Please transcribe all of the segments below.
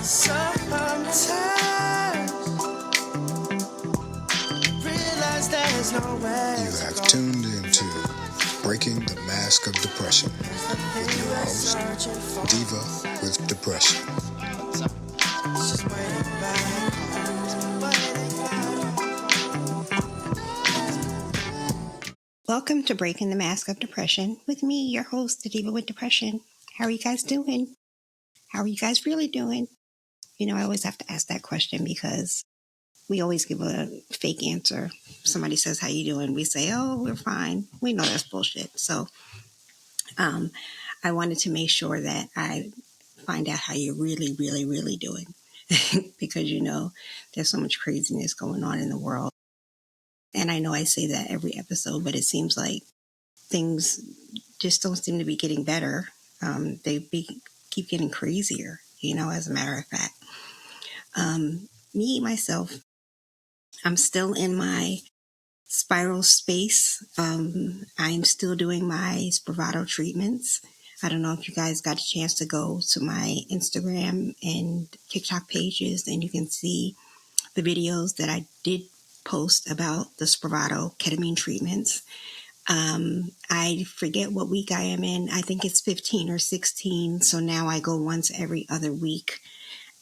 Sometimes realize there's nowhere. You have tuned into Breaking the Mask of Depression with your host, Diva with Depression. Just waiting back. Welcome to Breaking the Mask of Depression with me, your host, the Diva with Depression. How are you guys doing? How are you guys really doing? You know, I always have to ask that question because we always give a fake answer. Somebody says, how you doing? We say, oh, we're fine. We know that's bullshit. So I wanted to make sure that I find out how you're really, really, really doing. Because, you know, there's so much craziness going on in the world. And I know I say that every episode, but it seems like things just don't seem to be getting better. Keep getting crazier, you know, as a matter of fact. Myself, I'm still in my spiral space. I'm still doing my Spravato treatments. I don't know if you guys got a chance to go to my Instagram and TikTok pages, and you can see the videos that I did post about the Spravato ketamine treatments. I forget what week I am in. I think it's 15 or 16. So now I go once every other week.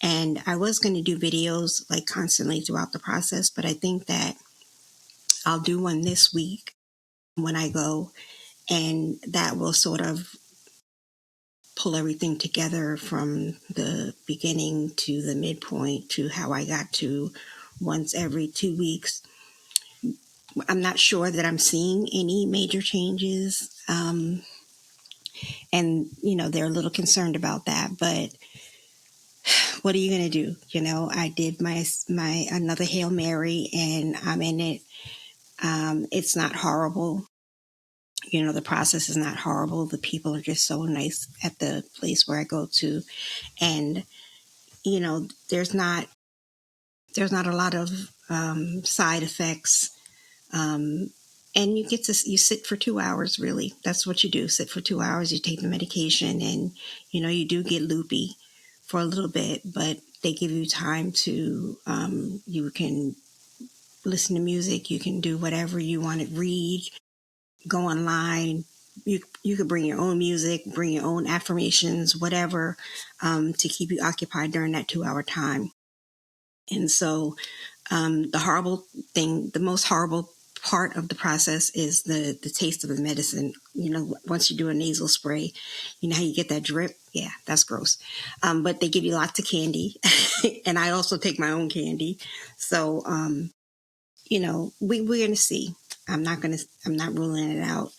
And I was going to do videos like constantly throughout the process, but I think that I'll do one this week when I go, and that will sort of pull everything together from the beginning to the midpoint to how I got to once every 2 weeks. I'm not sure that I'm seeing any major changes. And, you know, they're a little concerned about that, but what are you going to do? You know, I did my another Hail Mary and I'm in it. It's not horrible. You know, the process is not horrible. The people are just so nice at the place where I go to. And, you know, there's not a lot of side effects. And you sit for 2 hours, really. That's what you do. Sit for 2 hours. You take the medication and, you know, you do get loopy for a little bit, but they give you time to, you can listen to music. You can do whatever you want to read, go online. You could bring your own music, bring your own affirmations, whatever, to keep you occupied during that 2 hour time. And so, the most horrible part of the process is the taste of the medicine. You know, once you do a nasal spray, you know how you get that drip? Yeah, that's gross. But they give you lots of candy. And I also take my own candy. So, you know, we're going to see. I'm not ruling it out.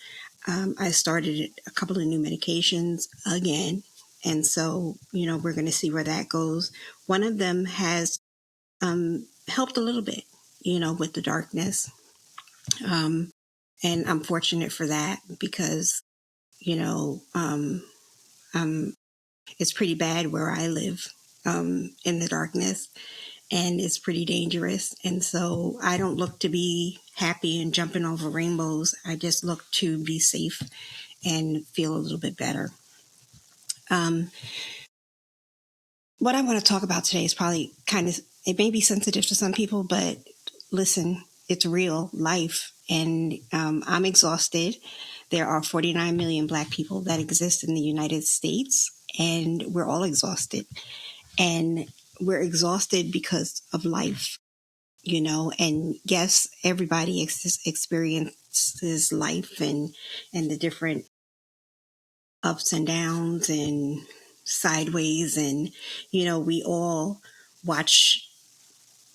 I started a couple of new medications again. And so, you know, we're going to see where that goes. One of them has helped a little bit, you know, with the darkness. And I'm fortunate for that because, you know, it's pretty bad where I live in the darkness, and it's pretty dangerous. And so I don't look to be happy and jumping over rainbows. I just look to be safe and feel a little bit better. What I want to talk about today is probably it may be sensitive to some people, but listen, it's real life. And I'm exhausted. There are 49 million Black people that exist in the United States, and we're all exhausted. And we're exhausted because of life, you know. And yes, everybody experiences life and the different ups and downs and sideways. And, you know, we all watch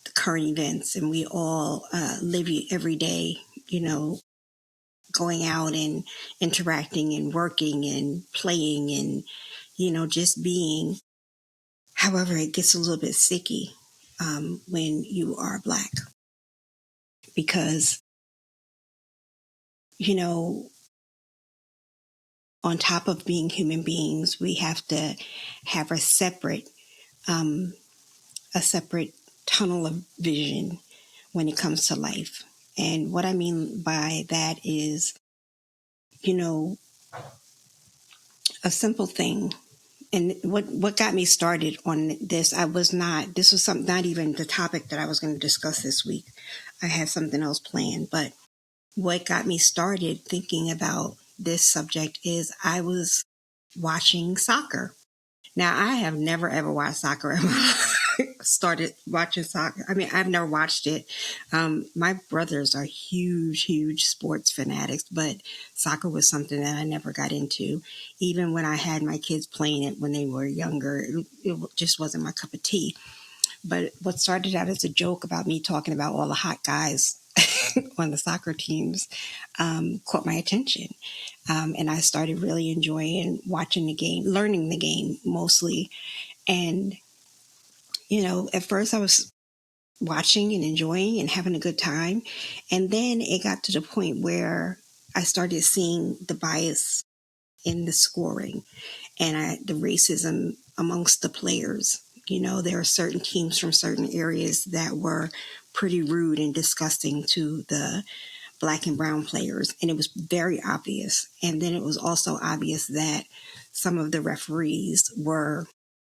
the current events and we all live every day, you know, going out and interacting and working and playing and, you know, just being. However, it gets a little bit sicky when you are Black because, you know, on top of being human beings, we have to have a separate tunnel of vision when it comes to life. And what I mean by that is, you know, a simple thing And what got me started on this, this was something, not even the topic that I was going to discuss this week. I had something else planned, but what got me started thinking about this subject is I was watching soccer. Now, I have never ever watched soccer in my life. Started watching soccer. I mean, I've never watched it. My brothers are huge sports fanatics, but soccer was something that I never got into. Even when I had my kids playing it when they were younger, it just wasn't my cup of tea. But what started out as a joke about me talking about all the hot guys on the soccer teams caught my attention. And I started really enjoying watching the game, learning the game mostly. And, at first I was watching and enjoying and having a good time. And then it got to the point where I started seeing the bias in the scoring and the racism amongst the players. There are certain teams from certain areas that were pretty rude and disgusting to the black and brown players, and it was very obvious. And then it was also obvious that some of the referees were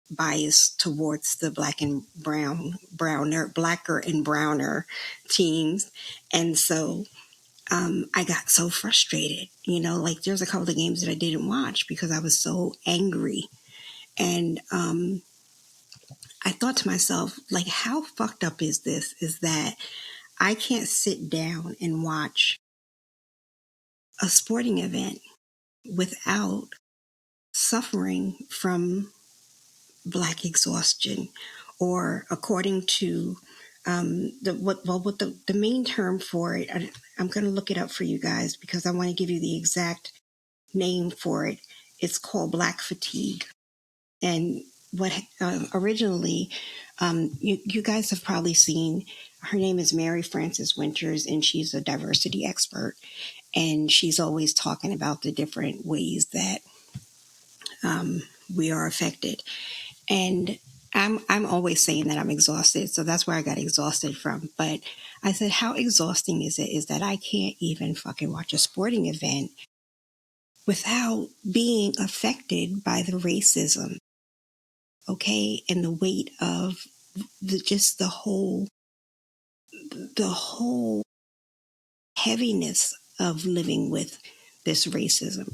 biased towards the blacker and browner teams. And so I got so frustrated, like there's a couple of games that I didn't watch because I was so angry. And I thought to myself, like, how fucked up is this? Is that I can't sit down and watch a sporting event without suffering from black exhaustion, or according to the main term for it. I'm going to look it up for you guys because I want to give you the exact name for it. It's called black fatigue. And what originally, you guys have probably seen, her name is Mary Frances Winters, and she's a diversity expert. And she's always talking about the different ways that we are affected. And I'm always saying that I'm exhausted, so that's where I got exhausted from. But I said, how exhausting is it? Is that I can't even fucking watch a sporting event without being affected by the racism, okay, and the weight of the whole heaviness of living with this racism.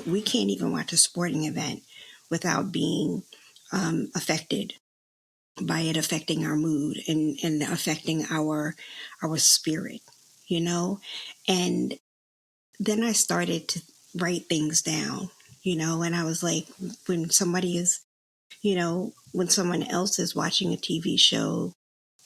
We can't even watch a sporting event without being affected by it, affecting our mood and affecting our spirit, and then I started to write things down, and I was like, when when someone else is watching a TV show,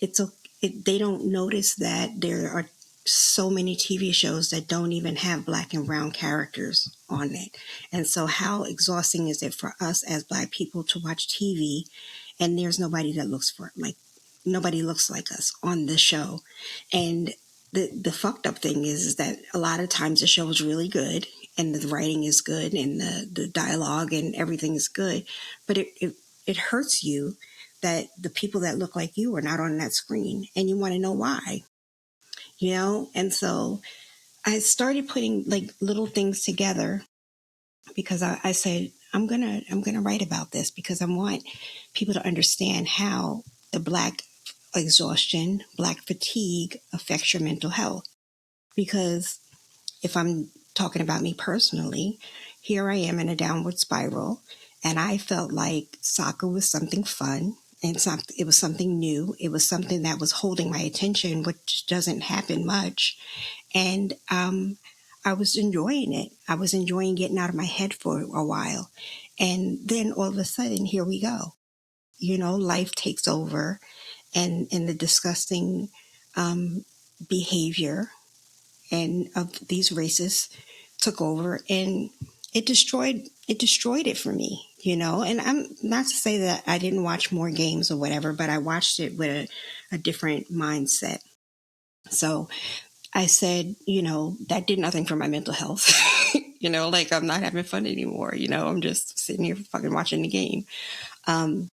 they don't notice that there are so many TV shows that don't even have black and brown characters on it. And so how exhausting is it for us as black people to watch TV and there's nobody that nobody looks like us on the show? And the fucked up thing is that a lot of times the show is really good and the writing is good and the dialogue and everything is good, but it hurts you that the people that look like you are not on that screen, and you want to know why, And so I started putting like little things together because I said, I'm gonna write about this because I want people to understand how the black exhaustion, black fatigue affects your mental health. Because if I'm talking about me personally, here I am in a downward spiral, and I felt like soccer was something fun and it was something new. It was something that was holding my attention, which doesn't happen much. And I was enjoying it. I was enjoying getting out of my head for a while. And then all of a sudden, here we go. Life takes over, and the disgusting behavior and of these racists took over, and it destroyed it for me, and I'm not to say that I didn't watch more games or whatever, but I watched it with a different mindset. So I said, that did nothing for my mental health. Like I'm not having fun anymore. I'm just sitting here fucking watching the game. And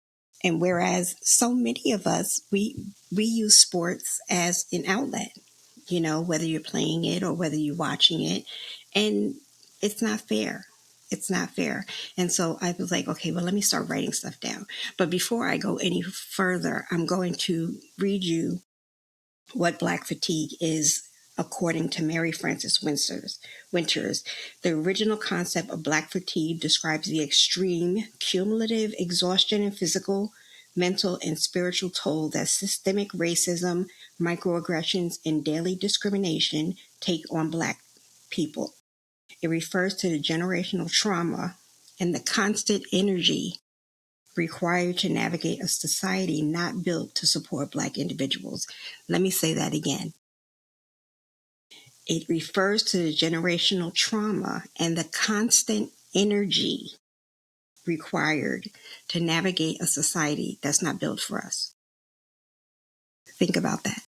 whereas so many of us, we use sports as an outlet, whether you're playing it or whether you're watching it. And it's not fair. It's not fair. And so I was like, okay, well, let me start writing stuff down. But before I go any further, I'm going to read you what Black fatigue is according to Mary Frances Winters. The original concept of Black fatigue describes the extreme cumulative exhaustion and physical, mental, and spiritual toll that systemic racism, microaggressions, and daily discrimination take on Black people. It refers to the generational trauma and the constant energy required to navigate a society not built to support Black individuals. Let me say that again. It refers to the generational trauma and the constant energy required to navigate a society that's not built for us. Think about that.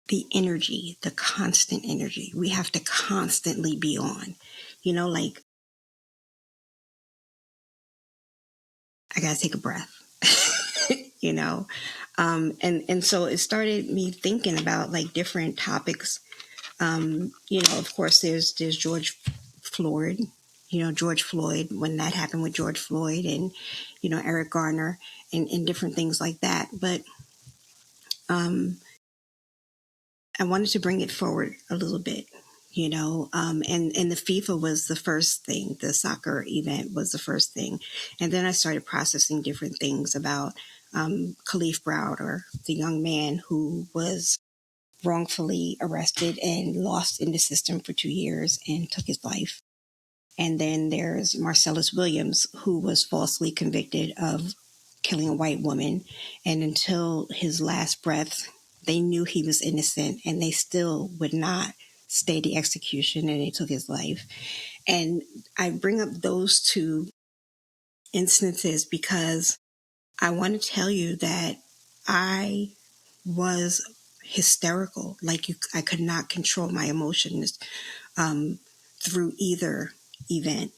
The energy, the constant energy. We have to constantly be on. Like, I got to take a breath. And so it started me thinking about like different topics. Of course, there's George Floyd. George Floyd, when that happened with George Floyd, and Eric Garner, and different things like that. But I wanted to bring it forward a little bit. And the FIFA was the first thing. The soccer event was the first thing. And then I started processing different things about Khalif Browder, the young man who was wrongfully arrested and lost in the system for 2 years and took his life. And then there's Marcellus Williams, who was falsely convicted of killing a white woman. And until his last breath, they knew he was innocent, and they still would not stay the execution, and they took his life. And I bring up those two instances because I want to tell you that I was hysterical. I could not control my emotions through either event.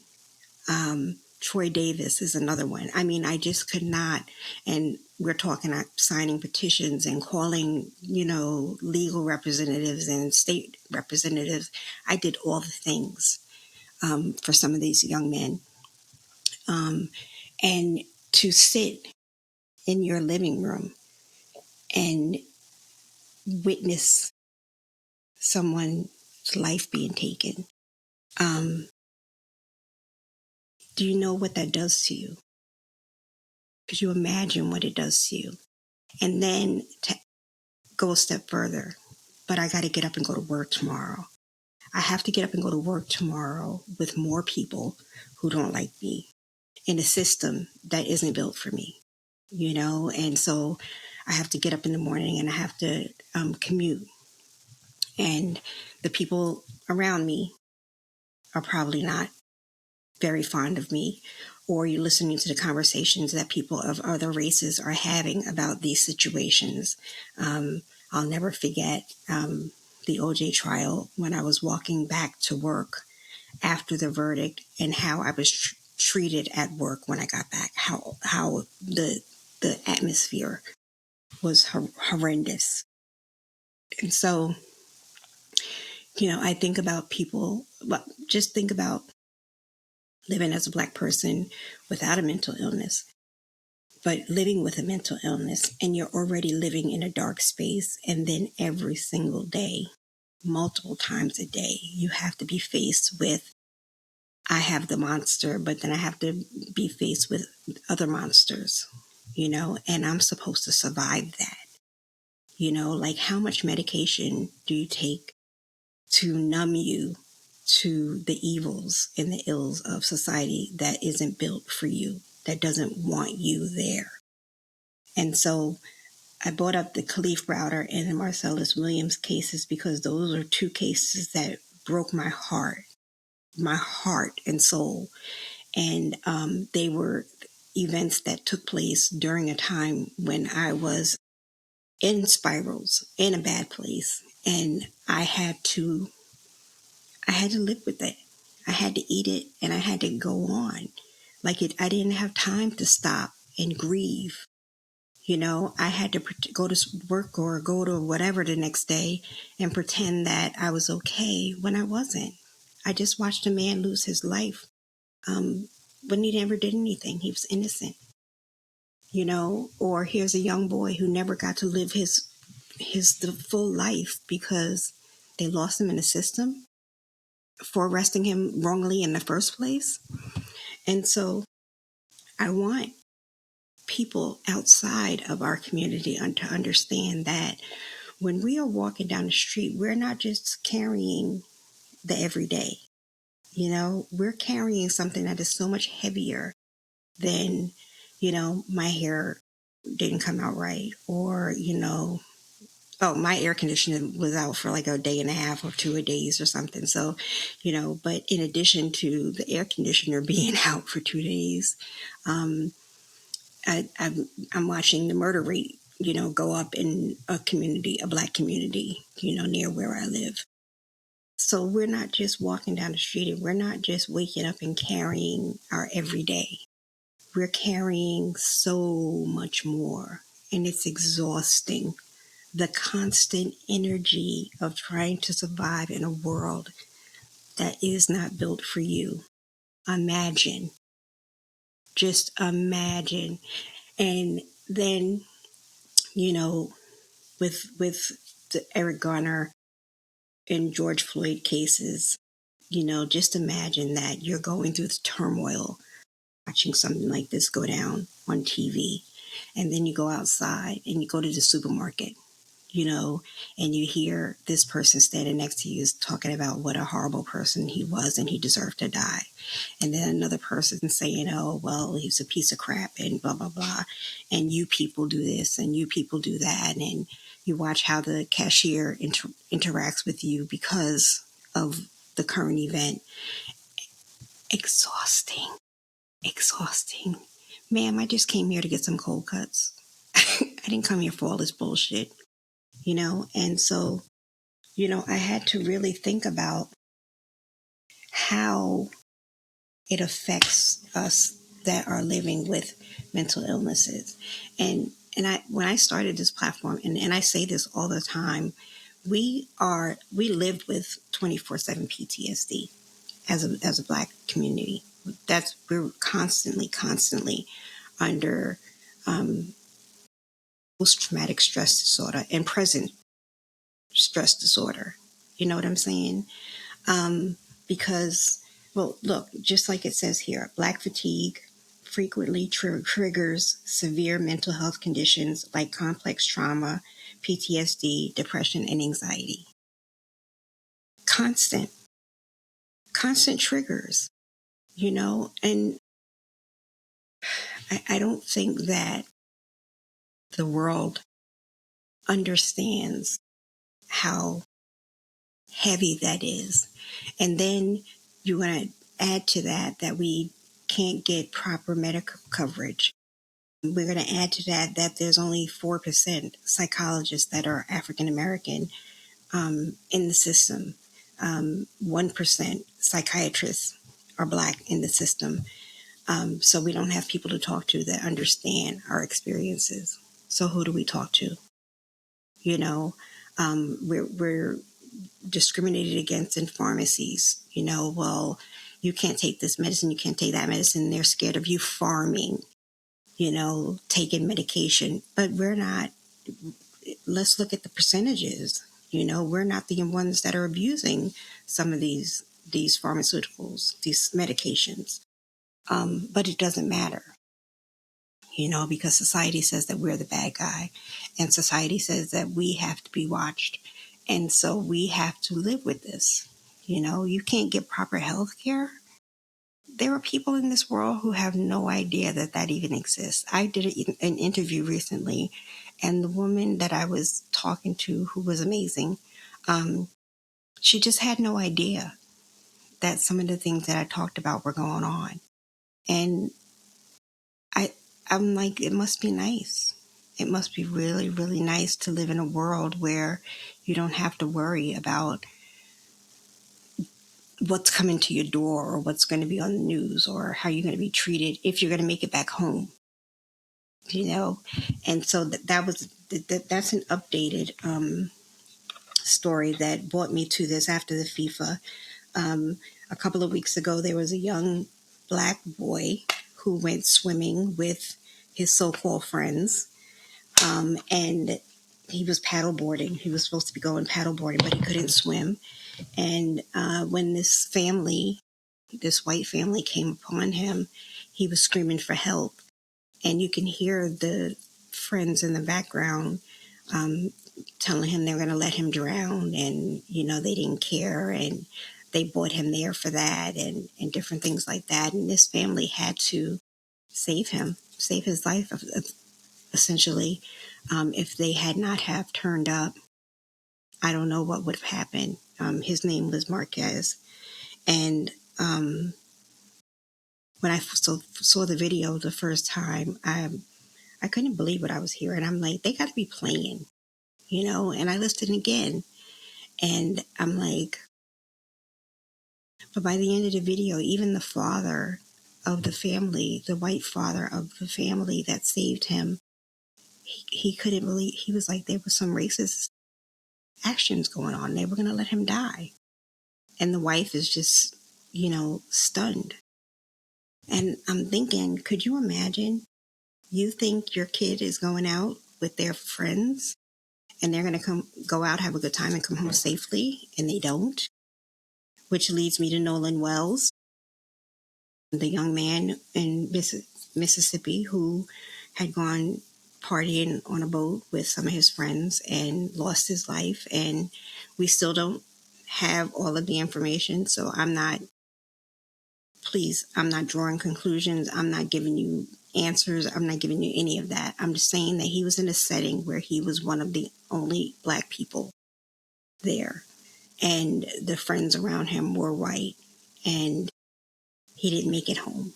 Troy Davis is another one. I mean, I just could not. And we're talking signing petitions and calling, legal representatives and state representatives. I did all the things for some of these young men. And to sit in your living room and witness someone's life being taken. Do you know what that does to you? Could you imagine what it does to you? And then to go a step further, but I got to get up and go to work tomorrow. I have to get up and go to work tomorrow with more people who don't like me in a system that isn't built for me, And so I have to get up in the morning and I have to commute. And the people around me are probably not very fond of me, or you're listening to the conversations that people of other races are having about these situations. I'll never forget the OJ trial when I was walking back to work after the verdict and how I was treated at work when I got back, how the atmosphere was horrendous. And so, I think about people, just think about living as a Black person without a mental illness, but living with a mental illness, and you're already living in a dark space. And then every single day, multiple times a day, you have to be faced with, I have the monster, but then I have to be faced with other monsters, and I'm supposed to survive that. Like, how much medication do you take to numb you to the evils and the ills of society that isn't built for you, that doesn't want you there? And so I brought up the Khalif Browder and the Marcellus Williams cases because those are two cases that broke my heart and soul. And they were events that took place during a time when I was in spirals, in a bad place. And I had to live with it. I had to eat it, and I had to go on. I didn't have time to stop and grieve. I had to go to work or go to whatever the next day and pretend that I was okay when I wasn't. I just watched a man lose his life when he never did anything. He was innocent, or here's a young boy who never got to live his the full life because they lost him in the system for arresting him wrongly in the first place. And so I want people outside of our community to understand that when we are walking down the street, we're not just carrying the everyday. We're carrying something that is so much heavier than, my hair didn't come out right, or, oh, my air conditioning was out for like a day and a half or 2 days or something. So, but in addition to the air conditioner being out for 2 days, um, I'm watching the murder rate, go up in a black community, near where I live. So we're not just walking down the street and we're not just waking up and carrying our everyday. We're carrying so much more, and it's exhausting. The constant energy of trying to survive in a world that is not built for you. Imagine, just imagine. And then, you know, with the Eric Garner and George Floyd cases, just imagine that you're going through the turmoil watching something like this go down on TV. And then you go outside and you go to the supermarket, and you hear this person standing next to you is talking about what a horrible person he was and he deserved to die. And then another person saying, oh, well, he's a piece of crap and blah, blah, blah. And you people do this and you people do that. And you watch how the cashier interacts with you because of the current event. Exhausting. Exhausting. Ma'am, I just came here to get some cold cuts. I didn't come here for all this bullshit, And so, I had to really think about how it affects us that are living with mental illnesses. And when I started this platform, and I say this all the time, we live with 24/7 PTSD as a Black community. We're constantly under post-traumatic stress disorder and present stress disorder. You know what I'm saying? Because, well, look, just like it says here, Black fatigue frequently triggers severe mental health conditions like complex trauma, PTSD, depression, and anxiety. Constant triggers, and I don't think that the world understands how heavy that is. And then you want to add to that we can't get proper medical coverage. We're going to add to that there's only 4% psychologists that are African American in the system. 1% psychiatrists are Black in the system. So we don't have people to talk to that understand our experiences. So who do we talk to? We're discriminated against in pharmacies. Well, you can't take this medicine, you can't take that medicine. They're scared of you farming, taking medication. But we're not. Let's look at the percentages. We're not the ones that are abusing some of these pharmaceuticals, these medications. But it doesn't matter, because society says that we're the bad guy, and society says that we have to be watched. And so we have to live with this. You can't get proper health care. There are people in this world who have no idea that even exists. I did an interview recently, and the woman that I was talking to, who was amazing, she just had no idea that some of the things that I talked about were going on. And I'm like, it must be nice. It must be really, really nice to live in a world where you don't have to worry about what's coming to your door or what's going to be on the news or how you're going to be treated if you're going to make it back home. And so that's an updated story that brought me to this after the FIFA A couple of weeks ago, there was a young black boy who went swimming with his so-called friends, and he was paddleboarding. He was supposed to be going paddleboarding, but he couldn't swim. And when this white family came upon him, he was screaming for help. And you can hear the friends in the background um, telling him they're going to let him drown, and they didn't care, and they brought him there for that, and different things like that. And this family had to save him, save his life, essentially. If they had not have turned up, I don't know what would have happened. His name was Marquez, and when I saw the video the first time, I couldn't believe what I was hearing. I'm like, they got to be playing, And I listened again, and I'm like, but by the end of the video, even the father of the family, the white father of the family that saved him, he couldn't believe. He was like, there was some racist actions going on. They were going to let him die, and the wife is just, stunned. And I'm thinking, could you imagine? You think your kid is going out with their friends and they're going to go out, have a good time, and come home safely, and they don't. Which leads me to Nolan Wells, the young man in Mississippi who had gone partying on a boat with some of his friends and lost his life. And we still don't have all of the information. So I'm not drawing conclusions. I'm not giving you answers. I'm not giving you any of that. I'm just saying that he was in a setting where he was one of the only black people there. And the friends around him were white. And he didn't make it home.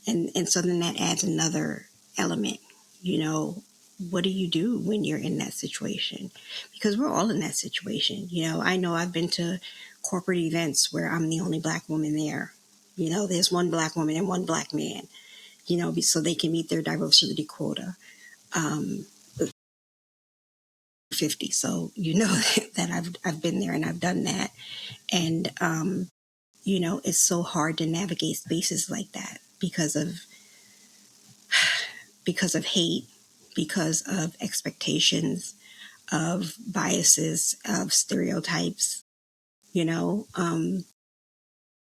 And so then that adds another element. What do you do when you're in that situation? Because we're all in that situation. I know I've been to corporate events where I'm the only black woman there. There's one black woman and one black man, so they can meet their diversity quota. 50. So that I've been there and I've done that. And it's so hard to navigate spaces like that because of hate, because of expectations, of biases, of stereotypes, you know.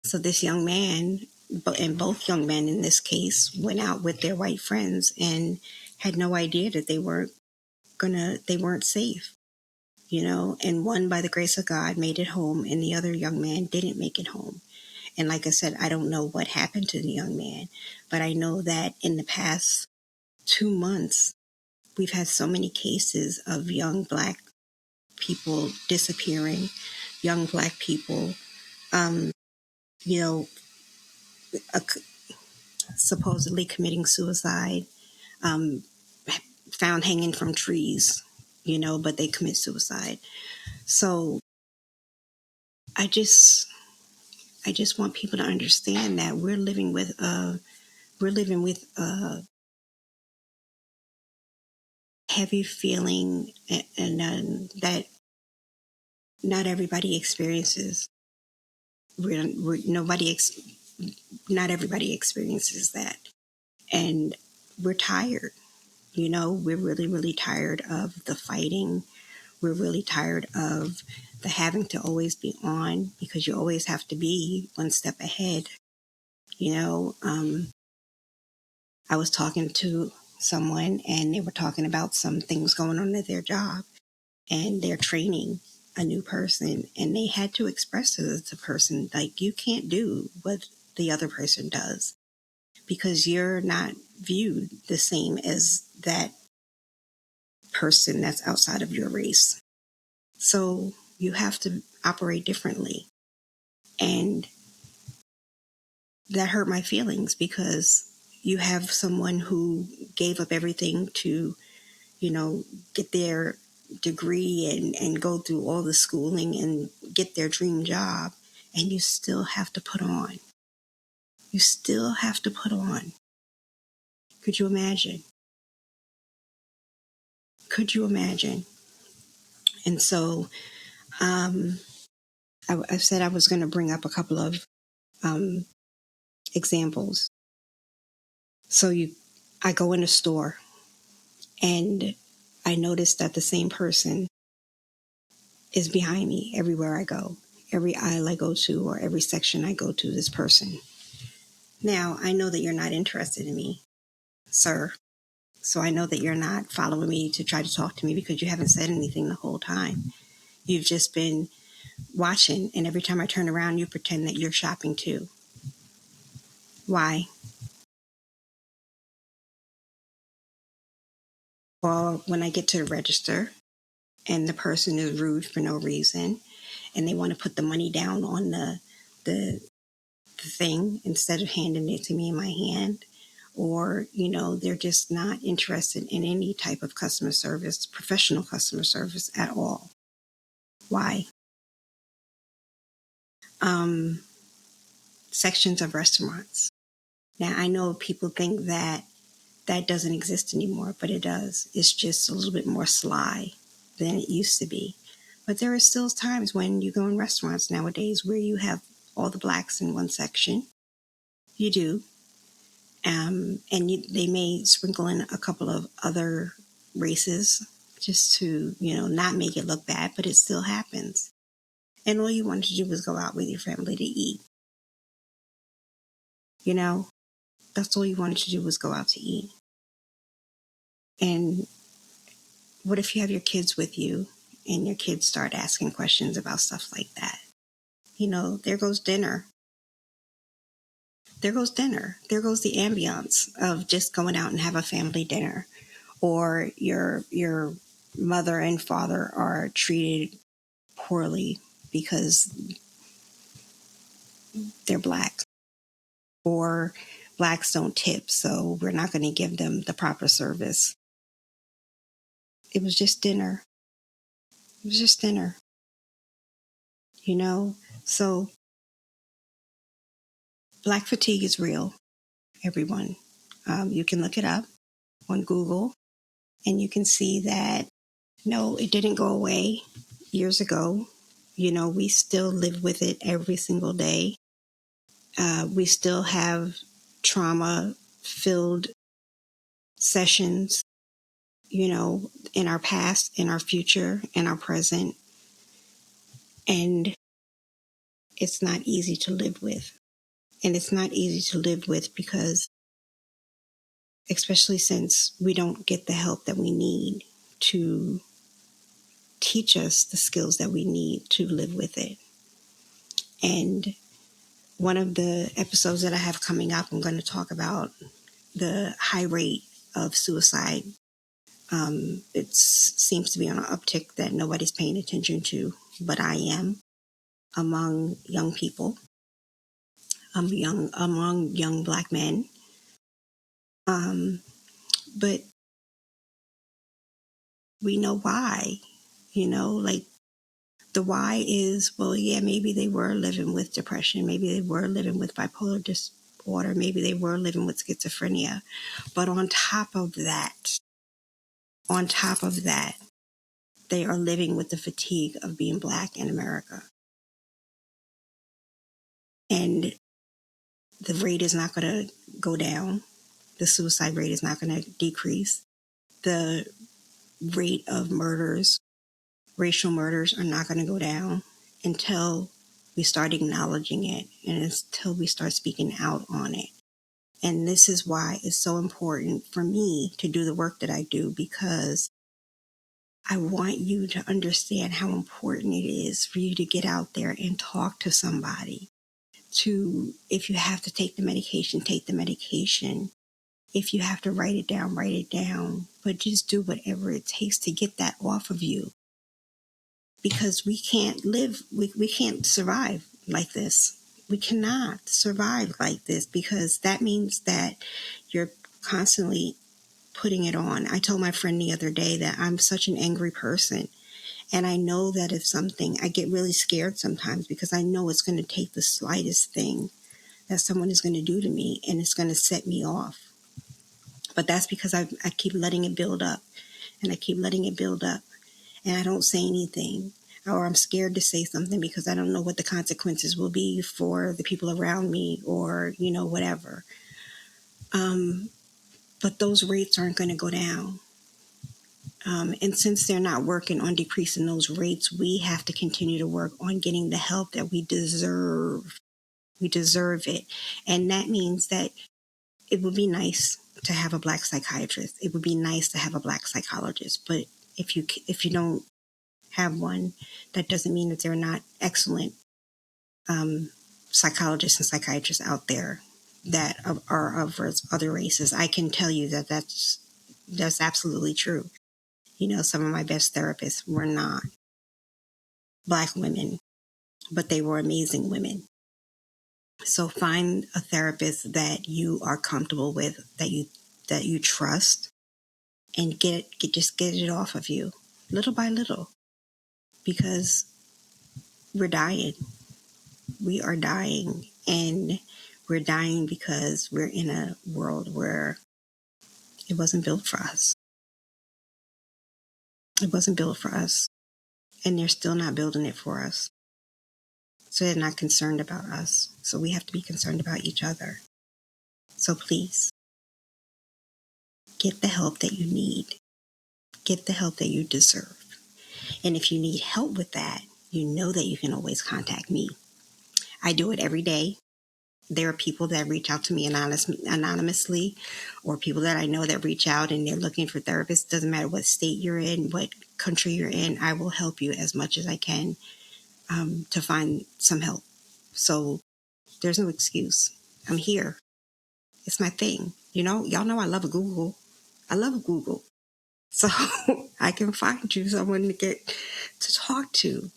So this young man, and both young men in this case, went out with their white friends and had no idea that they weren't safe, and one, by the grace of God, made it home, and the other young man didn't make it home. And like I said, I don't know what happened to the young man, but I know that in the past 2 months, we've had so many cases of young black people disappearing, young black people, you know, uh, supposedly committing suicide, um, found hanging from trees, but they commit suicide. So I just, I just want people to understand that we're living with a heavy feeling, and that not everybody experiences. Not everybody experiences that, and we're tired. We're really, really tired of the fighting. We're really tired of the having to always be on, because you always have to be one step ahead. You know, um, I was talking to someone and they were talking about some things going on at their job, and they're training a new person, and they had to express to the person, like, you can't do what the other person does because you're not viewed the same as that person that's outside of your race. So you have to operate differently. And that hurt my feelings, because you have someone who gave up everything to, get their degree and go through all the schooling and get their dream job. And you still have to put on. You still have to put on. Could you imagine? Could you imagine? And so, I said I was going to bring up a couple of examples. So I go in a store and I notice that the same person is behind me everywhere I go. Every aisle I go to or every section I go to, this person. Now, I know that you're not interested in me, sir. So I know that you're not following me to try to talk to me because you haven't said anything the whole time. You've just been watching, and every time I turn around, you pretend that you're shopping too. Why? Or when I get to the register and the person is rude for no reason and they want to put the money down on the thing instead of handing it to me in my hand, or they're just not interested in any type of customer service, professional customer service at all. Why? Sections of restaurants. Now, I know people think that that doesn't exist anymore, but it does. It's just a little bit more sly than it used to be. But there are still times when you go in restaurants nowadays where you have all the blacks in one section. You do. They may sprinkle in a couple of other races just to, not make it look bad, but it still happens. And all you want to do is go out with your family to eat. That's all you wanted to do was go out to eat. And what if you have your kids with you and your kids start asking questions about stuff like that? There goes dinner. There goes dinner. There goes the ambiance of just going out and have a family dinner. Or your mother and father are treated poorly because they're black. Or blacks don't tip, so we're not going to give them the proper service. It was just dinner. It was just dinner. So black fatigue is real, everyone. You can look it up on Google and you can see that, no, it didn't go away years ago. We still live with it every single day. We still have trauma filled sessions, in our past, in our future, in our present. And it's not easy to live with. And it's not easy to live with because, especially since we don't get the help that we need to teach us the skills that we need to live with it. And one of the episodes that I have coming up, I'm going to talk about the high rate of suicide. It seems to be on an uptick that nobody's paying attention to, but I am among young people, among young black men. But we know why, like the why is, well, yeah, maybe they were living with depression. Maybe they were living with bipolar disorder. Maybe they were living with schizophrenia. But on top of that, they are living with the fatigue of being black in America. And the rate is not going to go down. The suicide rate is not going to decrease. The rate of murders, racial murders, are not going to go down until we start acknowledging it and until we start speaking out on it. And this is why it's so important for me to do the work that I do, because I want you to understand how important it is for you to get out there and talk to somebody. If you have to take the medication, take the medication. If you have to write it down. But just do whatever it takes to get that off of you. Because we can't we can't survive like this. We cannot survive like this, because that means that you're constantly putting it on. I told my friend the other day that I'm such an angry person. And I know that if something, I get really scared sometimes because I know it's going to take the slightest thing that someone is going to do to me and it's going to set me off. But that's because I keep letting it build up and I keep letting it build up and I don't say anything. or I'm scared to say something because I don't know what the consequences will be for the people around me, or, whatever. But those rates aren't going to go down. And since they're not working on decreasing those rates, we have to continue to work on getting the help that we deserve. We deserve it. And that means that it would be nice to have a Black psychiatrist. It would be nice to have a Black psychologist. But if you don't have one, that doesn't mean that they're not excellent psychologists and psychiatrists out there that are of other races. I can tell you that that's absolutely true. Some of my best therapists were not Black women, but they were amazing women. So find a therapist that you are comfortable with, that you trust, and just get it off of you, little by little, because we're dying. We are dying, and we're dying because we're in a world where it wasn't built for us. It wasn't built for us, and they're still not building it for us. So they're not concerned about us. So we have to be concerned about each other. So please, get the help that you need. Get the help that you deserve. And if you need help with that, you know that you can always contact me. I do it every day. There are people that reach out to me anonymously, or people that I know that reach out and they're looking for therapists. Doesn't matter what state you're in, what country you're in, I will help you as much as I can to find some help. So there's no excuse. I'm here. It's my thing. Y'all know I love a Google. I love a Google. So I can find you someone to talk to.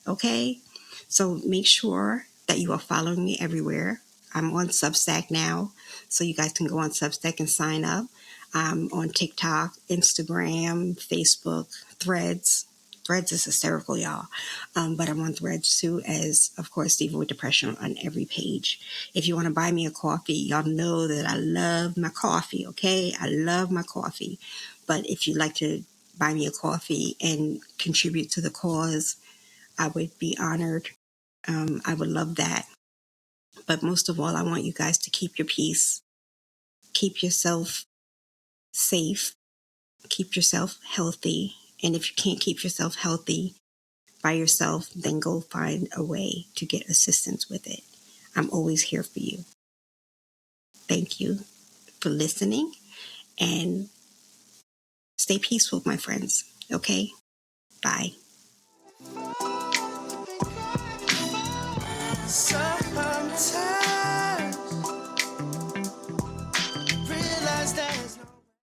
Okay? So make sure that you are following me everywhere. I'm on Substack now, so you guys can go on Substack and sign up. I'm on TikTok, Instagram, Facebook, Threads. Threads is hysterical, y'all. But I'm on Threads too, as, of course, Diva with Depression on every page. If you want to buy me a coffee, y'all know that I love my coffee, okay? I love my coffee. But if you'd like to buy me a coffee and contribute to the cause, I would be honored. I would love that. But most of all, I want you guys to keep your peace. Keep yourself safe. Keep yourself healthy. And if you can't keep yourself healthy by yourself, then go find a way to get assistance with it. I'm always here for you. Thank you for listening, and stay peaceful, my friends. Okay? Bye. Sometimes